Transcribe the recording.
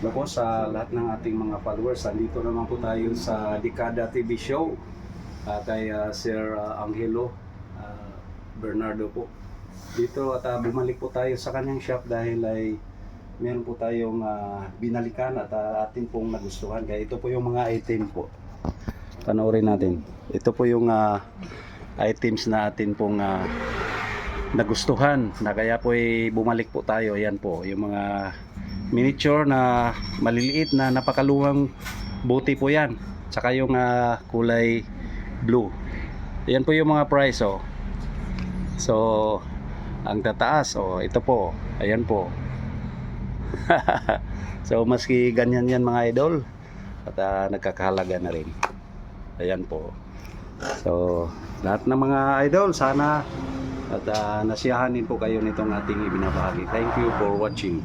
Ako sa lahat ng ating mga followers, andito naman po tayo sa Dekada TV Show kay Sir Angelo Bernardo po. Dito at bumalik po tayo sa kanyang shop dahil ay meron po tayong binalikan at atin pong nagustuhan. Kaya ito po yung mga item po. Panoorin natin. Ito po yung items na atin pong nagustuhan na kaya po bumalik po tayo. Ayan po yung mga miniature na maliliit na napakaluwang buti po yan, tsaka yung kulay blue. Ayan po yung mga price so ang tataas ito po, ayan po. So maski ganyan yan mga idol at nagkakahalaga na rin. Ayan po. So lahat ng mga idol, sana at nasiyahanin po kayo nitong ating ibinabahagi. Thank you for watching.